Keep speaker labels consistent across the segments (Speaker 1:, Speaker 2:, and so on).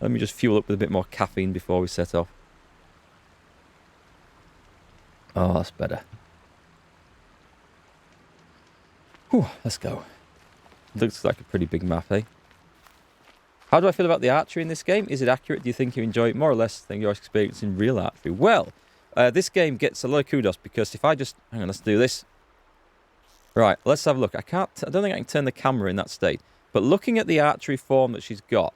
Speaker 1: Let me just fuel up with a bit more caffeine before we set off. Oh, that's better. Whew, let's go. Looks like a pretty big map, eh? How do I feel about the archery in this game? Is it accurate? Do you think you enjoy it more or less than your experience in real archery? Well, this game gets a lot of kudos because if I just... Hang on, let's do this. Right, let's have a look. I don't think I can turn the camera in that state. But looking at the archery form that she's got,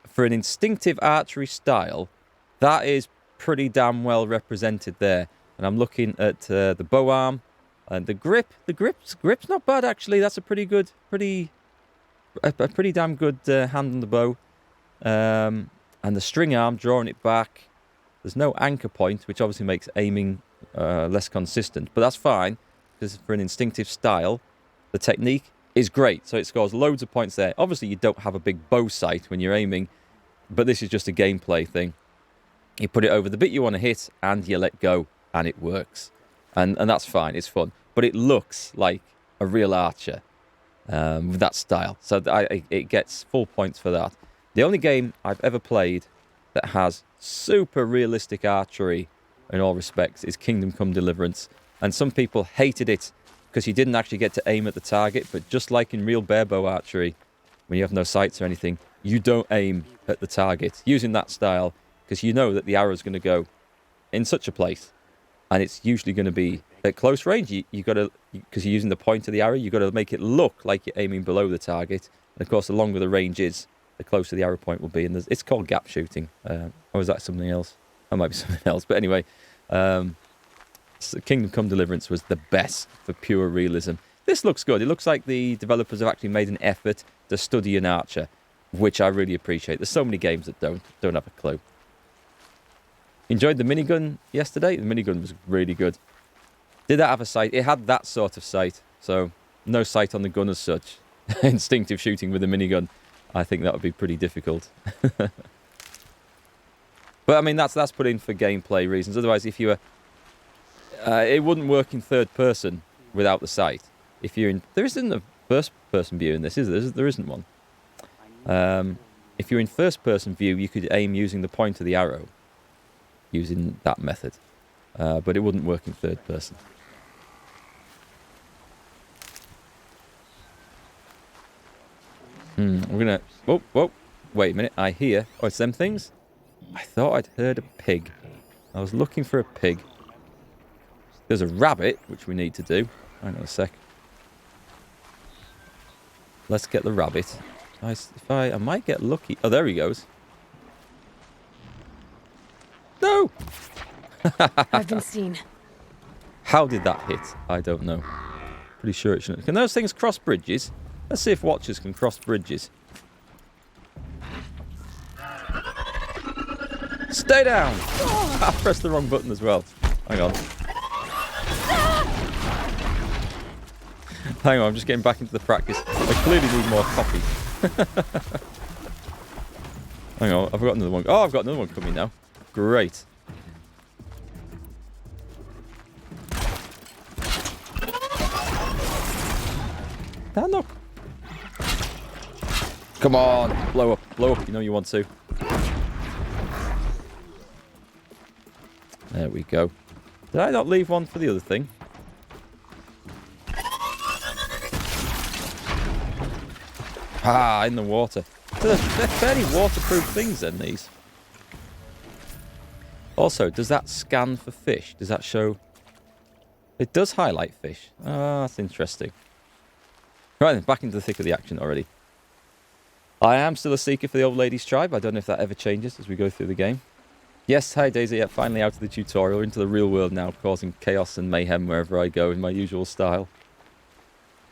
Speaker 1: for an instinctive archery style, that is pretty damn well represented there. And I'm looking at the bow arm and the grip. The grip's not bad actually. That's a pretty good, pretty damn good hand on the bow. And the string arm, drawing it back. There's no anchor point, which obviously makes aiming less consistent. But that's fine, because for an instinctive style, the technique is great. So it scores loads of points there. Obviously, you don't have a big bow sight when you're aiming, but this is just a gameplay thing. You put it over the bit you want to hit, and you let go, and it works. And that's fine. It's fun. But it looks like a real archer with that style. So it gets full points for that. The only game I've ever played that has super realistic archery in all respects is Kingdom Come Deliverance. And some people hated it because you didn't actually get to aim at the target. But just like in real barebow archery, when you have no sights or anything, you don't aim at the target using that style because you know that the arrow is going to go in such a place. And it's usually going to be at close range. You got to, because you're using the point of the arrow, you've got to make it look like you're aiming below the target. And of course, the longer the range is, the closer the arrow point will be. And it's called gap shooting. Or is that something else? That might be something else. But anyway, Kingdom Come Deliverance was the best for pure realism. This looks good. It looks like the developers have actually made an effort to study an archer, which I really appreciate. There's so many games that don't have a clue. Enjoyed the minigun yesterday. The minigun was really good. Did that have a sight? It had that sort of sight. So no sight on the gun as such. Instinctive shooting with a minigun. I think that would be pretty difficult. But I mean, that's put in for gameplay reasons. Otherwise, if you were... it wouldn't work in third person without the sight. If you're in... There isn't a first person view in this, is there? There isn't one. If you're in first person view, you could aim using the point of the arrow. Using that method. But it wouldn't work in third person. We're gonna... Whoa. Wait a minute. I hear... Oh, it's them things? I thought I'd heard a pig. I was looking for a pig. There's a rabbit, which we need to do. Hang on a sec. Let's get the rabbit. I might get lucky. Oh, there he goes. No!
Speaker 2: I've been seen.
Speaker 1: How did that hit? I don't know. Pretty sure it shouldn't. Can those things cross bridges? Let's see if watchers can cross bridges. Stay down! I pressed the wrong button as well. Hang on. Hang on, I'm just getting back into the practice. I clearly need more coffee. Hang on, I've got another one. Oh, I've got another one coming now. Great. That knock. Come on, blow up. You know you want to. There we go. Did I not leave one for the other thing? Ah, in the water. So they're fairly waterproof things then, these. Also, does that scan for fish? Does that show... It does highlight fish. Ah, that's interesting. Right then, back into the thick of the action already. I am still a seeker for the old lady's tribe. I don't know if that ever changes as we go through the game. Yes, hi Daisy. Yeah, finally out of the tutorial, into the real world now, causing chaos and mayhem wherever I go in my usual style.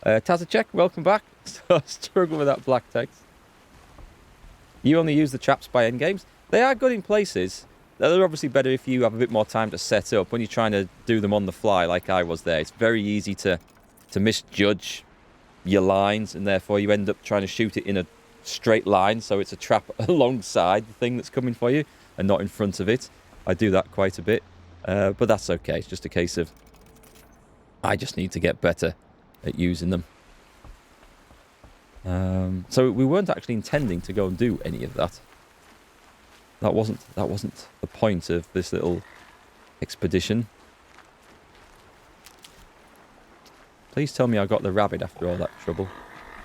Speaker 1: Tazacek, welcome back. So I struggle with that black text. You only use the traps by endgames. They are good in places. They're obviously better if you have a bit more time to set up. When you're trying to do them on the fly like I was there, it's very easy to misjudge your lines, and therefore you end up trying to shoot it in a straight line, so it's a trap alongside the thing that's coming for you and not in front of it. I do that quite a bit, but that's okay. It's just a case of I just need to get better at using them. So we weren't actually intending to go and do any of that. That wasn't the point of this little expedition. Please tell me I got the rabbit after all that trouble.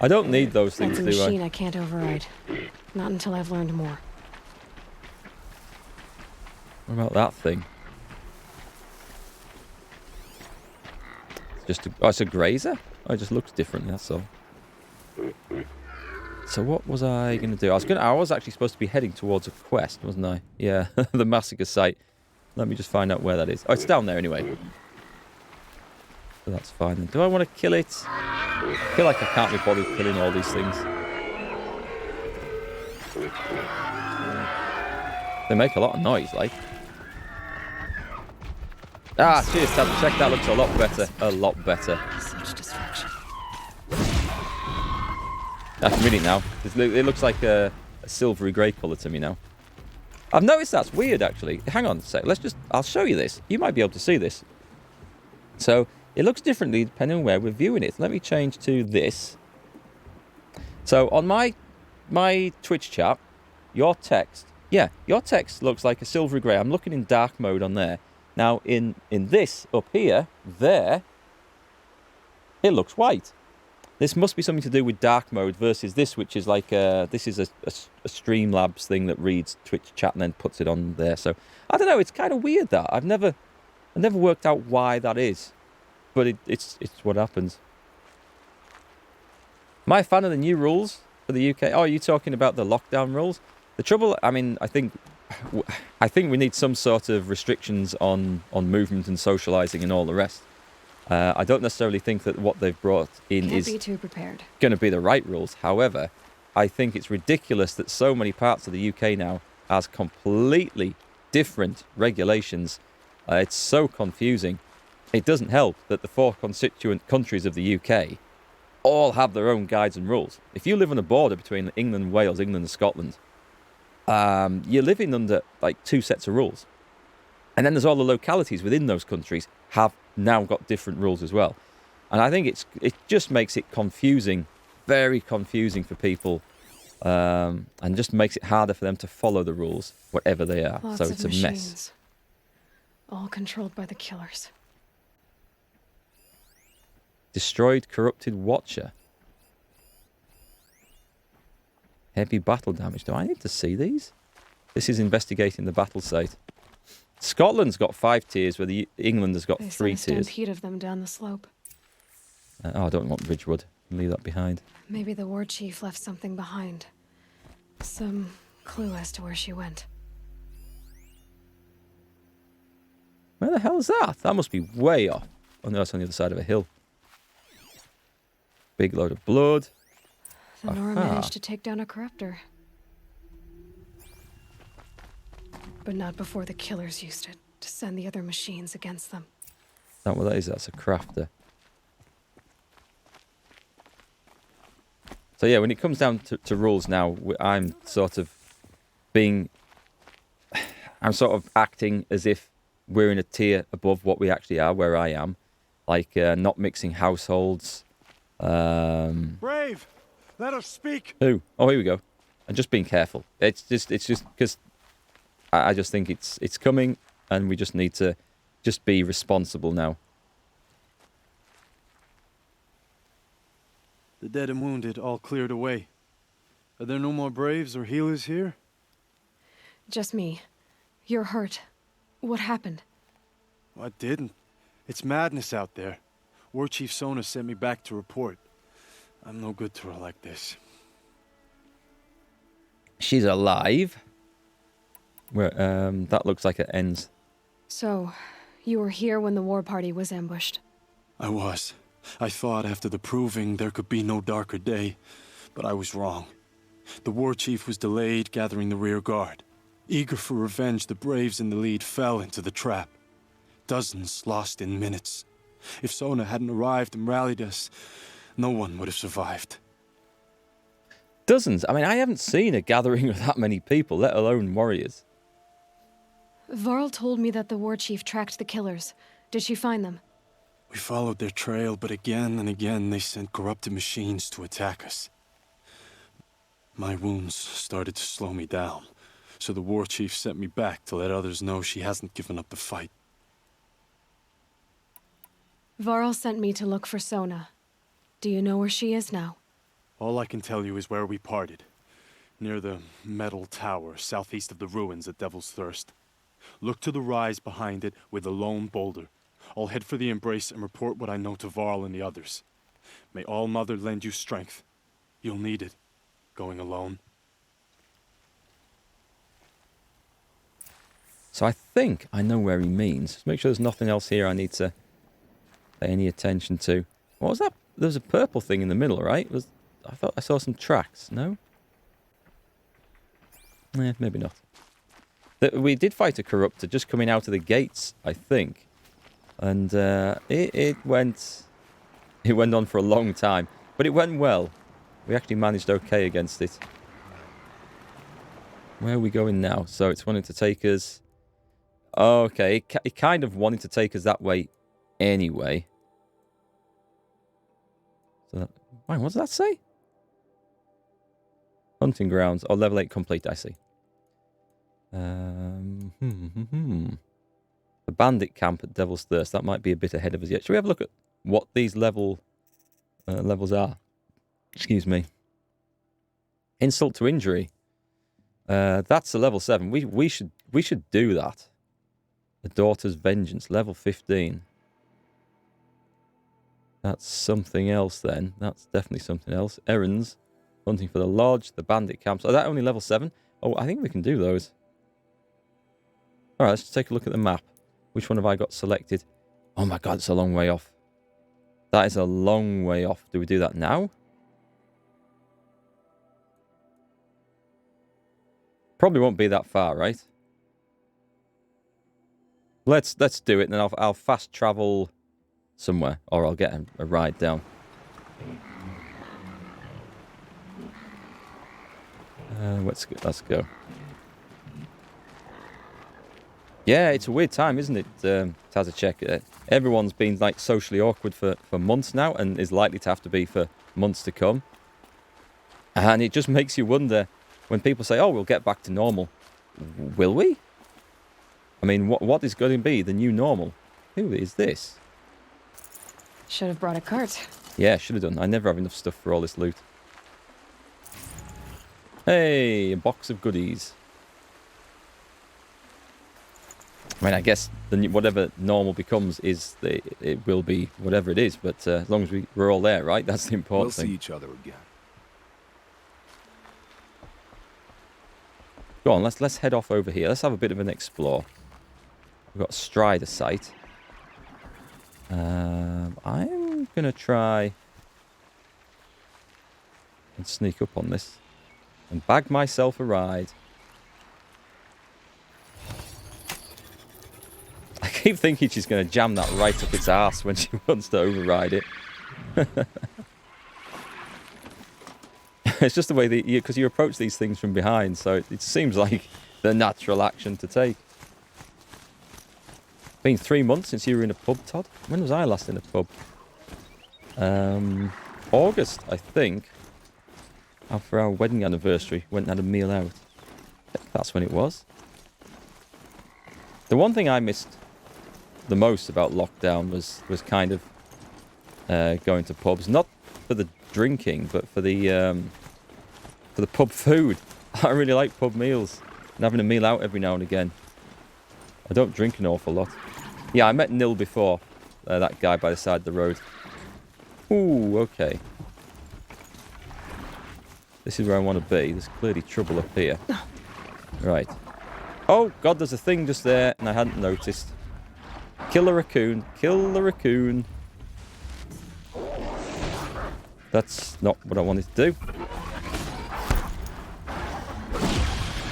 Speaker 1: I don't need those things,
Speaker 2: That's a
Speaker 1: do I?
Speaker 2: machine I can't override. Not until I've learned more.
Speaker 1: What about that thing? It's just it's a grazer? Oh, it just looks different, that's all. So what was I going to do? I was actually supposed to be heading towards a quest, wasn't I? Yeah, the massacre site. Let me just find out where that is. Oh, it's down there anyway. So that's fine then. Do I want to kill it? I feel like I can't be bothered killing all these things. They make a lot of noise, like. Ah, cheers, Tab. Check, that looks a lot better. A lot better.
Speaker 2: Such distraction.
Speaker 1: I can read it now. It looks like a silvery grey colour to me now. I've noticed that's weird, actually. Hang on a sec. I'll show you this. You might be able to see this. So, it looks differently depending on where we're viewing it. Let me change to this. So, on my Twitch chat, your text looks like a silvery grey. I'm looking in dark mode on there. Now, in this, up here, there, it looks white. This must be something to do with dark mode versus this, which is like this is a Streamlabs thing that reads Twitch chat and then puts it on there. So I don't know. It's kind of weird that I've never worked out why that is, but it's what happens. Am I a fan of the new rules for the UK? Oh, are you talking about the lockdown rules? The trouble, I mean, I think we need some sort of restrictions on movement and socialising and all the rest. I don't necessarily think that what they've brought in is going to be the right rules. However, I think it's ridiculous that so many parts of the UK now has completely different regulations. It's so confusing. It doesn't help that the 4 constituent countries of the UK all have their own guides and rules. If you live on a border between England and Wales, England and Scotland, you're living under like 2 sets of rules. And then there's all the localities within those countries have now got different rules as well. And I think it just makes it confusing, very confusing for people, and just makes it harder for them to follow the rules, whatever they are.
Speaker 2: Lots
Speaker 1: so it's
Speaker 2: of
Speaker 1: a
Speaker 2: machines,
Speaker 1: mess.
Speaker 2: all controlled by the killers.
Speaker 1: Destroyed corrupted watcher. Heavy battle damage. Do I need to see these? This is investigating the battle site. Scotland's got 5 tiers, where England has got 3 tiers.
Speaker 2: They sent a stampede of them down the slope.
Speaker 1: I don't want Ridgewood. Leave that behind.
Speaker 2: Maybe the war chief left something behind. Some clue as to where she went.
Speaker 1: Where the hell is that? That must be way off. Oh no, it's on the other side of a hill. Big load of blood.
Speaker 2: The Nora managed to take down a corruptor. But not before the killers used it to send the other machines against them.
Speaker 1: Is that what that is? That's a crafter. So yeah, when it comes down to rules now, I'm sort of acting as if we're in a tier above what we actually are, where I am. Like not mixing households.
Speaker 3: Brave! Let us speak!
Speaker 1: Who? Oh, here we go. And just being careful. It's just because I just think it's coming, and we just need to just be responsible now.
Speaker 3: The dead and wounded all cleared away. Are there no more braves or healers here?
Speaker 2: Just me. You're hurt. What happened?
Speaker 3: I didn't. It's madness out there. War Chief Sona sent me back to report. I'm no good to her like this.
Speaker 1: She's alive. Where that looks like it ends.
Speaker 2: So, you were here when the war party was ambushed?
Speaker 3: I was. I thought after the proving there could be no darker day, but I was wrong. The war chief was delayed gathering the rear guard. Eager for revenge, the braves in the lead fell into the trap. Dozens lost in minutes. If Sona hadn't arrived and rallied us, no one would have survived.
Speaker 1: Dozens? I mean, I haven't seen a gathering of that many people, let alone warriors.
Speaker 2: Varl told me that the war chief tracked the killers. Did she find them?
Speaker 3: We followed their trail, but again and again they sent corrupted machines to attack us. My wounds started to slow me down, So the war chief sent me back to let others know she hasn't given up the fight.
Speaker 2: Varl sent me to look for Sona. Do you know where she is now?
Speaker 3: All I can tell you is where we parted. Near the metal tower, southeast of the ruins at Devil's Thirst. Look to the rise behind it with a lone boulder. I'll head for the embrace and report what I know to Varl and the others. May All Mother lend you strength. You'll need it, going alone.
Speaker 1: So I think I know where he means. Just make sure there's nothing else here I need to pay any attention to. What was that? There was a purple thing in the middle, right? I thought I saw some tracks. No? Maybe not. We did fight a corruptor just coming out of the gates, I think. And it went on for a long time. But it went well. We actually managed okay against it. Where are we going now? So it's wanting to take us... Oh, okay, it kind of wanted to take us that way anyway. So that, what does that say? Hunting grounds. Oh, level 8 complete, I see. The bandit camp at Devil's Thirst. That might be a bit ahead of us yet. Shall we have a look at what these levels are? Excuse me. Insult to injury. That's a level 7. We should do that. The Daughter's Vengeance, level 15. That's something else then. That's definitely something else. Errands. Hunting for the lodge, the bandit camps. Oh, that only level 7? Oh, I think we can do those. Alright, let's just take a look at the map. Which one have I got selected? Oh my god, it's a long way off. That is a long way off. Do we do that now? Probably won't be that far, right? Let's do it, and then I'll fast travel somewhere, or I'll get a ride down. Let's go. Yeah, it's a weird time, isn't it, Tazachek? Everyone's been like socially awkward for months now, and is likely to have to be for months to come. And it just makes you wonder when people say, "Oh, we'll get back to normal." Will we? I mean, what is going to be the new normal? Who is this?
Speaker 2: Should have brought a cart.
Speaker 1: Yeah, should have done. I never have enough stuff for all this loot. Hey, a box of goodies. I mean, I guess whatever normal becomes it will be whatever it is. But as long as we're all there, right? That's the important thing.
Speaker 4: We'll see each other again.
Speaker 1: Go on, let's head off over here. Let's have a bit of an explore. We've got a Strider site. I'm gonna try and sneak up on this and bag myself a ride. I keep thinking she's going to jam that right up its arse when she wants to override it. It's just the way that because you approach these things from behind, so it seems like the natural action to take. Been 3 months since you were in a pub, Todd. When was I last in a pub? August, I think. For our wedding anniversary, went and had a meal out. I think that's when it was. The one thing I missed the most about lockdown was kind of going to pubs, not for the drinking, but for the pub food. I really like pub meals and having a meal out every now and again. I don't drink an awful lot. Yeah, I met Nil before, that guy by the side of the road. Ooh, okay. This is where I want to be. There's clearly trouble up here. Right. Oh, God, there's a thing just there, and I hadn't noticed. Kill the raccoon. Kill the raccoon. That's not what I wanted to do.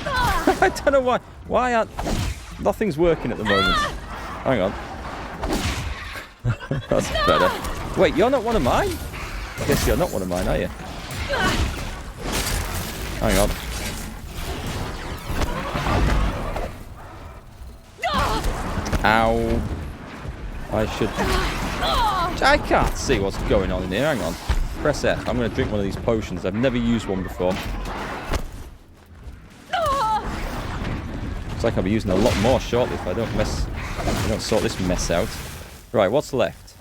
Speaker 1: I don't know why. Why aren't... Nothing's working at the moment. Hang on. That's better. Wait, you're not one of mine? I guess you're not one of mine, are you? Hang on. Ow. I can't see what's going on in here. Hang on. Press F. I'm going to drink one of these potions. I've never used one before. Looks like I'll be using a lot more shortly if I don't sort this mess out. Right, what's left?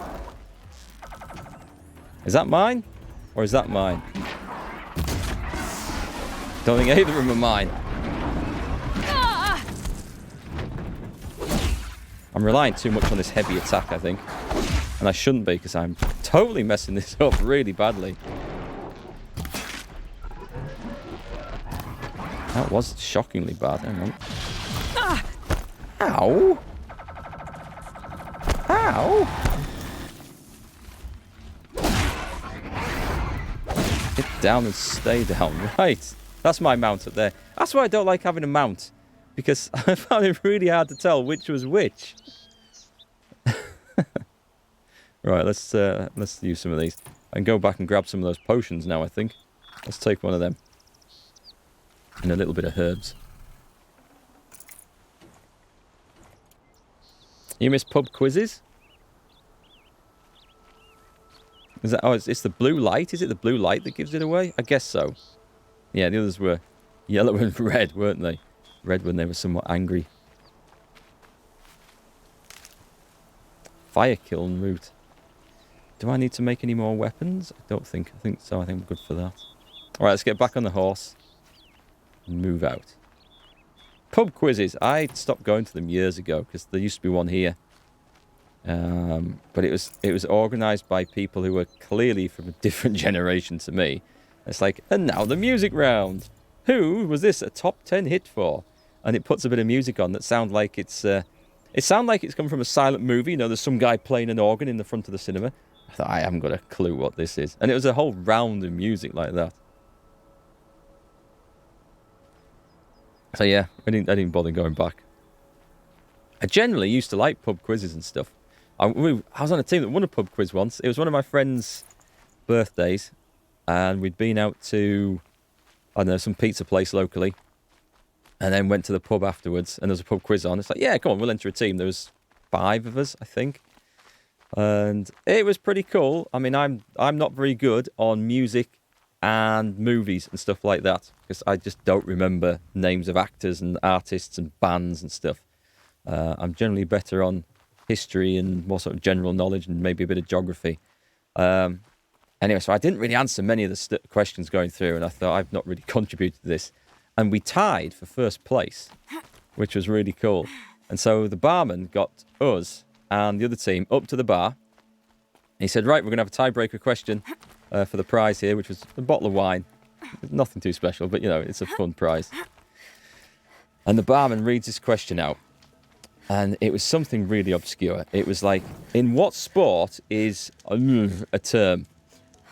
Speaker 1: Is that mine? Or is that mine? Don't think either of them are mine. I'm relying too much on this heavy attack, I think. And I shouldn't be, because I'm totally messing this up really badly. That was shockingly bad. Hang on. Ow! Ow! Get down and stay down. Right. That's my mount up there. That's why I don't like having a mount. Because I found it really hard to tell which was which. Right, let's use some of these. I can go back and grab some of those potions now, I think. Let's take one of them. And a little bit of herbs. You miss pub quizzes? Is that? Oh, it's the blue light. Is it the blue light that gives it away? I guess so. Yeah, the others were yellow and red, weren't they? Red when they were somewhat angry. Fire kiln route. Do I need to make any more weapons? I don't think. I think so. I think I'm good for that. Alright, let's get back on the horse. And move out. Pub quizzes. I stopped going to them years ago because there used to be one here. But it was organised by people who were clearly from a different generation to me. It's like, and now the music round. Who was this a top 10 hit for? And it puts a bit of music on that sounds like it's come from a silent movie. You know, there's some guy playing an organ in the front of the cinema. I thought, I haven't got a clue what this is. And it was a whole round of music like that. So yeah, I didn't bother going back. I generally used to like pub quizzes and stuff. I was on a team that won a pub quiz once. It was one of my friends' birthdays. And we'd been out to, I don't know, some pizza place locally. And then went to the pub afterwards. And there was a pub quiz on. It's like, yeah, come on, we'll enter a team. There was 5 of us, I think. And it was pretty cool. I mean, I'm not very good on music and movies and stuff like that. Because I just don't remember names of actors and artists and bands and stuff. I'm generally better on history and more sort of general knowledge and maybe a bit of geography. Anyway, so I didn't really answer many of the questions going through, and I thought I've not really contributed to this. And we tied for first place, which was really cool. And so the barman got us and the other team up to the bar. He said, right, we're going to have a tiebreaker question for the prize here, which was a bottle of wine. Nothing too special, but, you know, it's a fun prize. And the barman reads this question out. And it was something really obscure. It was like, in what sport is a term?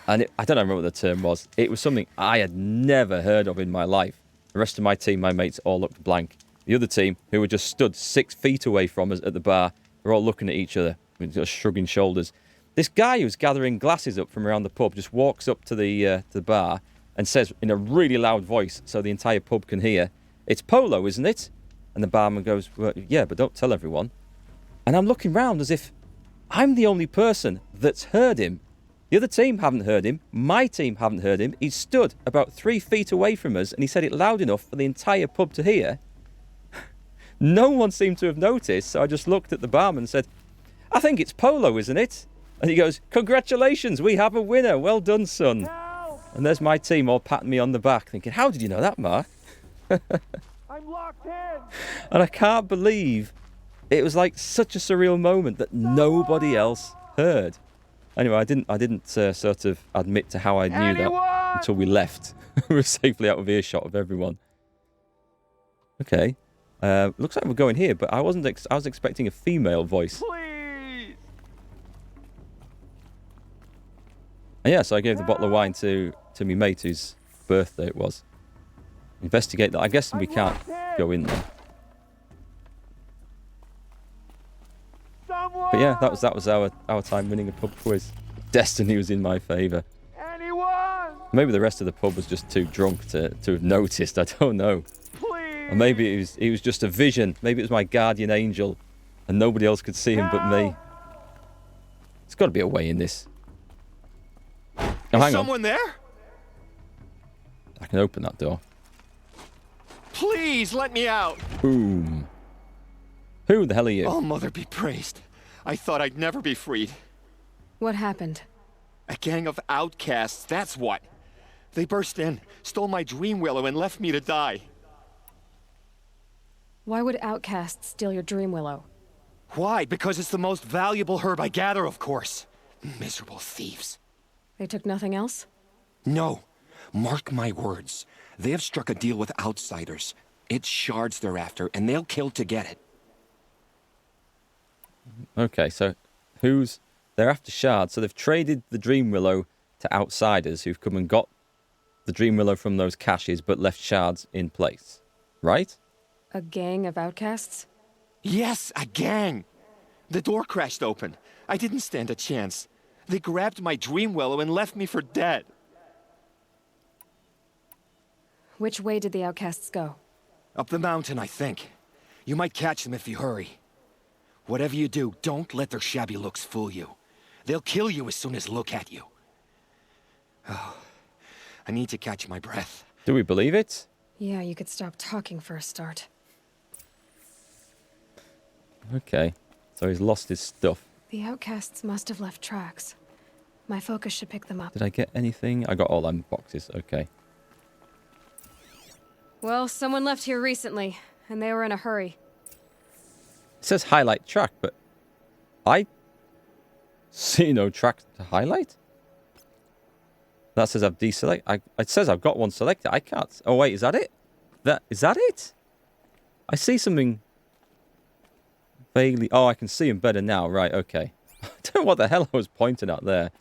Speaker 1: And I don't remember what the term was. It was something I had never heard of in my life. The rest of my team, my mates, all looked blank. The other team, who were just stood 6 feet away from us at the bar, were all looking at each other, just shrugging shoulders. This guy who's gathering glasses up from around the pub just walks up to the bar and says in a really loud voice, so the entire pub can hear, "It's polo, isn't it?" And the barman goes, well, yeah, but don't tell everyone. And I'm looking round as if I'm the only person that's heard him. The other team haven't heard him. My team haven't heard him. He stood about 3 feet away from us and he said it loud enough for the entire pub to hear. No one seemed to have noticed, so I just looked at the barman and said, I think it's polo, isn't it? And he goes, congratulations, we have a winner. Well done, son.
Speaker 4: Help!
Speaker 1: And there's my team all patting me on the back, thinking, how did you know that, Mark?
Speaker 4: I'm locked in!
Speaker 1: And I can't believe it was like such a surreal moment that nobody else heard. Anyway, I didn't sort of admit to how I knew that until we left. We were safely out of earshot of everyone. Okay. Looks like we're going here, but I was expecting a female voice.
Speaker 4: Please!
Speaker 1: And yeah, so I gave the bottle of wine to me mate whose birthday it was. Investigate that. I guess we can't go in there. But yeah, that was our time winning a pub quiz. Destiny was in my favour.
Speaker 4: Anyone?
Speaker 1: Maybe the rest of the pub was just too drunk to have noticed. I don't know.
Speaker 4: Please!
Speaker 1: Or maybe it was just a vision. Maybe it was my guardian angel, and nobody else could see him but me. There's got to be a way in this. Oh, hang on.
Speaker 4: Someone there?
Speaker 1: I can open that door.
Speaker 4: Please let me out.
Speaker 1: Boom. Who the hell are you?
Speaker 5: Oh, Mother be praised. I thought I'd never be freed.
Speaker 2: What happened?
Speaker 5: A gang of outcasts, that's what. They burst in, stole my dream willow, and left me to die.
Speaker 2: Why would outcasts steal your dream willow?
Speaker 5: Why? Because it's the most valuable herb I gather, of course. Miserable thieves.
Speaker 2: They took nothing else?
Speaker 5: No. Mark my words. They have struck a deal with outsiders. It's shards they're after, and they'll kill to get it.
Speaker 1: Okay, so they're after shards, so they've traded the dream willow to outsiders who've come and got the dream willow from those caches but left shards in place, right?
Speaker 2: A gang of outcasts?
Speaker 5: Yes, a gang. The door crashed open. I didn't stand a chance. They grabbed my dream willow and left me for dead.
Speaker 2: Which way did the outcasts go?
Speaker 5: Up the mountain, I think. You might catch them if you hurry. Whatever you do, don't let their shabby looks fool you. They'll kill you as soon as look at you. Oh, I need to catch my breath.
Speaker 1: Do we believe it?
Speaker 2: Yeah, you could stop talking for a start.
Speaker 1: Okay, so he's lost his stuff.
Speaker 2: The outcasts must have left tracks. My focus should pick them up.
Speaker 1: Did I get anything? I got all them boxes, okay.
Speaker 2: Well, someone left here recently, and they were in a hurry.
Speaker 1: It says highlight track, but I see no track to highlight. That says I've deselect. It says I've got one selected. I can't. Oh wait, is that it? Is that it? I see something vaguely. Oh, I can see him better now. Right. Okay. I don't know what the hell I was pointing at there.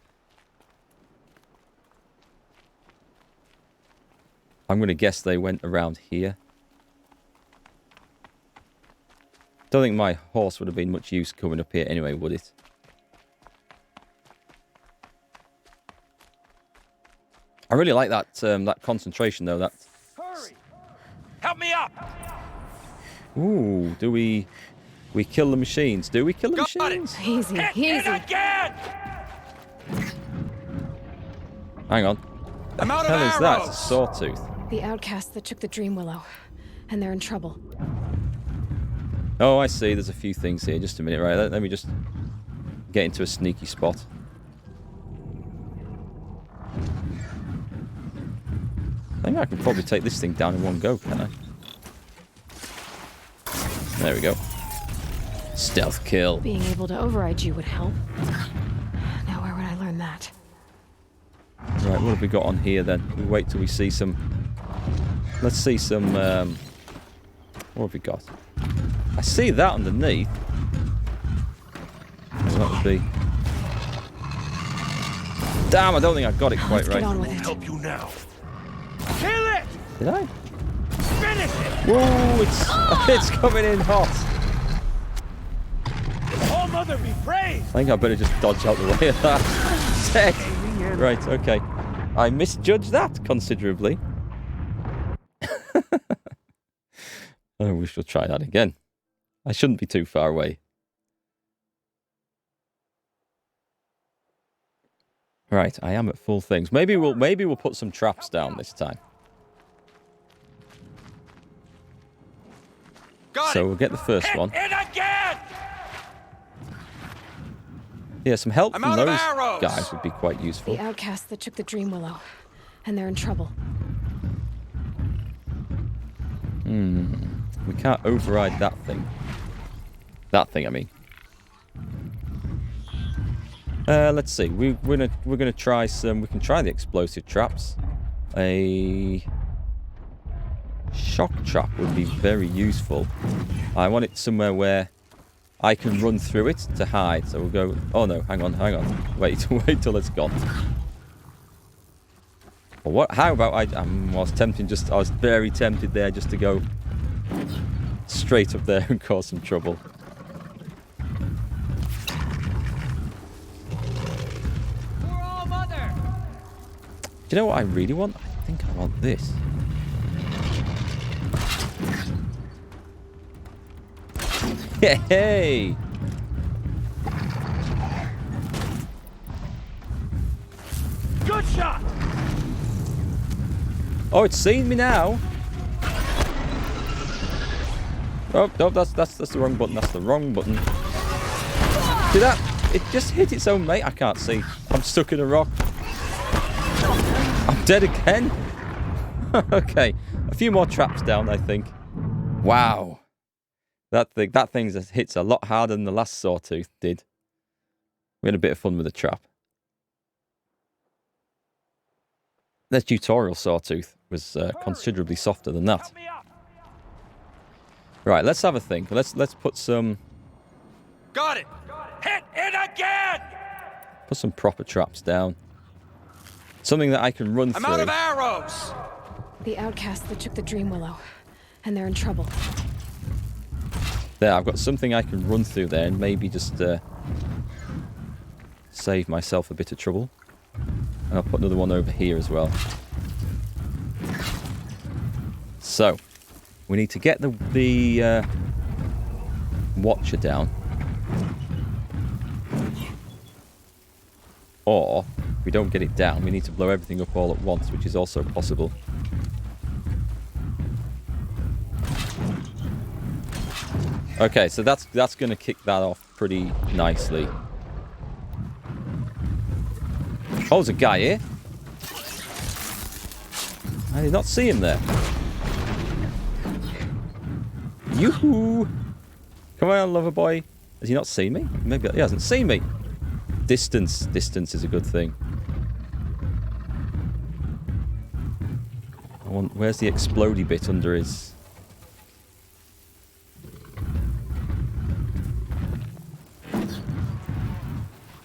Speaker 1: I'm gonna guess they went around here. Don't think my horse would have been much use coming up here anyway, would it? I really like that that concentration though. That.
Speaker 4: Hurry! Help me up!
Speaker 1: Ooh, do we kill the machines? Do we kill the machines?
Speaker 2: Easy,
Speaker 4: Hit
Speaker 2: easy.
Speaker 4: it again!
Speaker 1: Hang on.
Speaker 4: I'm out
Speaker 1: What
Speaker 4: of
Speaker 1: the hell is that?
Speaker 4: arrows!
Speaker 1: It's a sawtooth.
Speaker 2: The outcasts that took the dream willow. And they're in trouble.
Speaker 1: Oh, I see. There's a few things here. Just a minute, right? Let me just get into a sneaky spot. I think I can probably take this thing down in one go, can I? There we go. Stealth kill.
Speaker 2: Being able to override you would help. Now where would I learn that?
Speaker 1: Right, what have we got on here then? We wait till we see some... Let's see some... What have we got? I see that underneath. Well, that would be... Damn, I don't think I got it quite
Speaker 2: Let's
Speaker 1: right.
Speaker 2: get on with it.
Speaker 4: Help you now. Kill it!
Speaker 1: Did I?
Speaker 4: Finish it!
Speaker 1: Whoa, it's coming in hot.
Speaker 4: Oh, Mother be praised!
Speaker 1: I think I better just dodge out the way of that. Dead. Right, okay. I misjudged that considerably. Oh, we shall try that again. I shouldn't be too far away. Right, I am at full things. Maybe we'll put some traps down this time. So we'll get the first one.
Speaker 4: Hit it again!
Speaker 1: Yeah, some help
Speaker 4: I'm
Speaker 1: from
Speaker 4: out of
Speaker 1: those
Speaker 4: arrows.
Speaker 1: guys would be quite useful.
Speaker 2: The outcasts that took the dream willow. And they're in trouble.
Speaker 1: We can't override that thing. That thing, I mean. Let's see. We're gonna try some. We can try the explosive traps. A shock trap would be very useful. I want it somewhere where I can run through it to hide. So we'll go. Oh no! Hang on! Wait till it's gone. Well, what? How about I was very tempted there just to go straight up there and cause some trouble.
Speaker 4: For all Mother!
Speaker 1: Do you know what I really want? I think I want this. Hey!
Speaker 4: Good shot!
Speaker 1: Oh, it's seen me now. Oh, no, that's the wrong button. That's the wrong button. See that? It just hit its own mate. I can't see. I'm stuck in a rock. I'm dead again. Okay, a few more traps down, I think. Wow. That thing hits a lot harder than the last sawtooth did. We had a bit of fun with the trap. The tutorial sawtooth was considerably softer than that.
Speaker 4: Help me up.
Speaker 1: Right, let's have a think. Let's put some
Speaker 5: Got it!
Speaker 4: Hit it again!
Speaker 1: proper traps down. Something that I can run
Speaker 5: I'm
Speaker 1: through.
Speaker 5: out of arrows!
Speaker 2: The outcasts that took the Dream Willow. And they're in trouble.
Speaker 1: There, I've got something I can run through there and maybe just save myself a bit of trouble. And I'll put another one over here as well. So, we need to get the Watcher down. Or, if we don't get it down, we need to blow everything up all at once, which is also possible. Okay, so that's going to kick that off pretty nicely. Oh, there's a guy here. I did not see him there. Yoo-hoo! Come on, lover boy. Has he not seen me? Maybe he hasn't seen me. Distance is a good thing. Where's the explodey bit under his...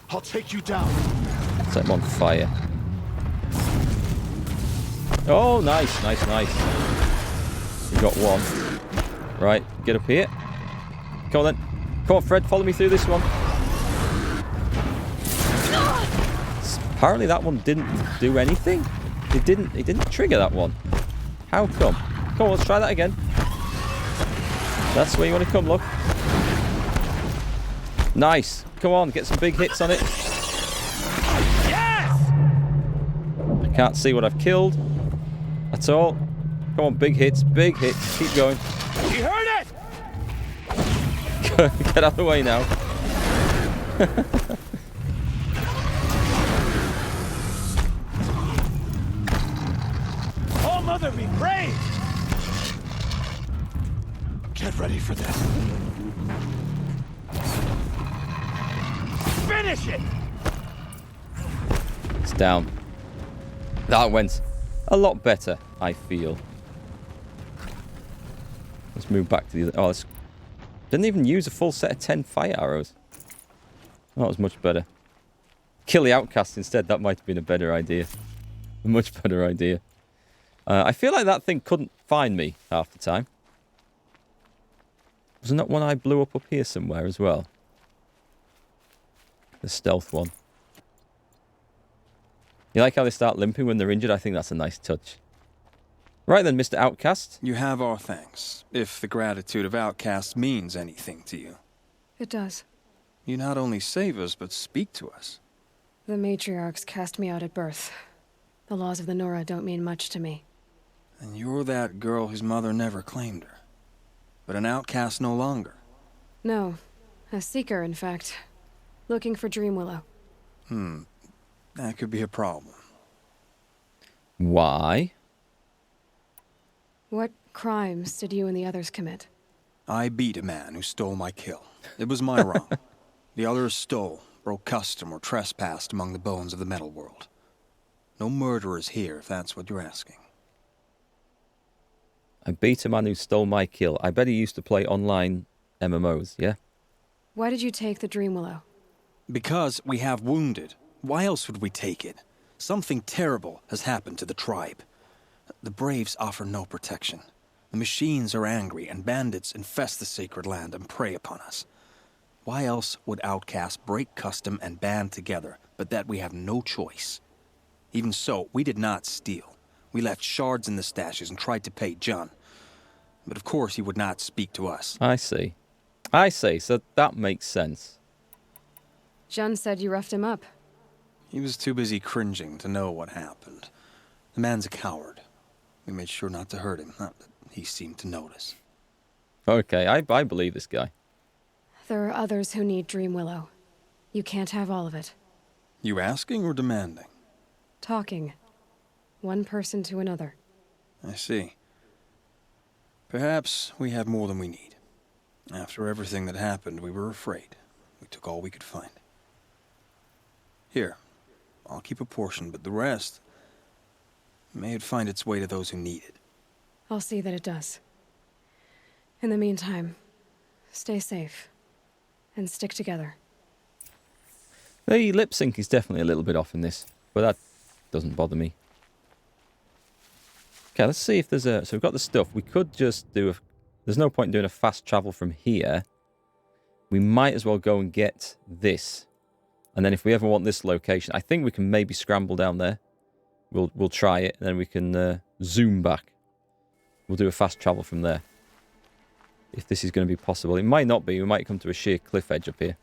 Speaker 3: I'll take you down.
Speaker 1: Set him on fire. Oh, nice. We got one. Right, get up here. Come on then. Come on, Fred, follow me through this one. Apparently that one didn't do anything. It didn't trigger that one. How come? Come on, let's try that again. That's where you want to come, look. Nice. Come on, get some big hits on it.
Speaker 4: Yes!
Speaker 1: I can't see what I've killed at all. Come on, big hits. Keep going.
Speaker 4: You heard it!
Speaker 1: Get out of the way now.
Speaker 4: All Mother be praised!
Speaker 3: Get ready for this.
Speaker 4: Finish it!
Speaker 1: It's down. That went a lot better, I feel. Let's move back to the other... Oh, let's... Didn't even use a full set of 10 fire arrows. That was much better. Kill the outcast instead. That might have been a better idea. A much better idea. I feel like that thing couldn't find me half the time. Was there not one I blew up here somewhere as well? The stealth one. You like how they start limping when they're injured? I think that's a nice touch. Right then, Mr. Outcast.
Speaker 6: You have our thanks, if the gratitude of outcasts means anything to you.
Speaker 2: It does.
Speaker 6: You not only save us, but speak to us.
Speaker 2: The matriarchs cast me out at birth. The laws of the Nora don't mean much to me.
Speaker 6: And you're that girl whose mother never claimed her. But an outcast no longer.
Speaker 2: No. A seeker, in fact. Looking for Dream Willow.
Speaker 6: That could be a problem.
Speaker 1: Why?
Speaker 2: What crimes did you and the others commit?
Speaker 6: I beat a man who stole my kill. It was my wrong. The others stole, broke custom, or trespassed among the bones of the metal world. No murderers here, if that's what you're asking.
Speaker 1: I beat a man who stole my kill. I bet he used to play online MMOs, yeah?
Speaker 2: Why did you take the Dream Willow?
Speaker 6: Because we have wounded. Why else would we take it? Something terrible has happened to the tribe. The Braves offer no protection. The machines are angry, and bandits infest the sacred land and prey upon us. Why else would outcasts break custom and band together, but that we have no choice? Even so, we did not steal. We left shards in the stashes and tried to pay John. But of course he would not speak to us.
Speaker 1: I see. I see, so that makes sense.
Speaker 2: Jun said you roughed him up.
Speaker 6: He was too busy cringing to know what happened. The man's a coward. We made sure not to hurt him, not that he seemed to notice.
Speaker 1: Okay, I believe this guy.
Speaker 2: There are others who need Dream Willow. You can't have all of it.
Speaker 6: You asking or demanding?
Speaker 2: Talking. One person to another.
Speaker 6: I see. Perhaps we have more than we need. After everything that happened, we were afraid. We took all we could find. Here, I'll keep a portion, but the rest... may it find its way to those who need it.
Speaker 2: I'll see that it does. In the meantime, stay safe. And stick together.
Speaker 1: The lip sync is definitely a little bit off in this, but that doesn't bother me. Okay, let's see if there's a... So we've got the stuff. We could just do a... There's no point in doing a fast travel from here. We might as well go and get this. And then if we ever want this location, I think we can maybe scramble down there. We'll try it, and then we can zoom back. We'll do a fast travel from there. If this is going to be possible. It might not be. We might come to a sheer cliff edge up here.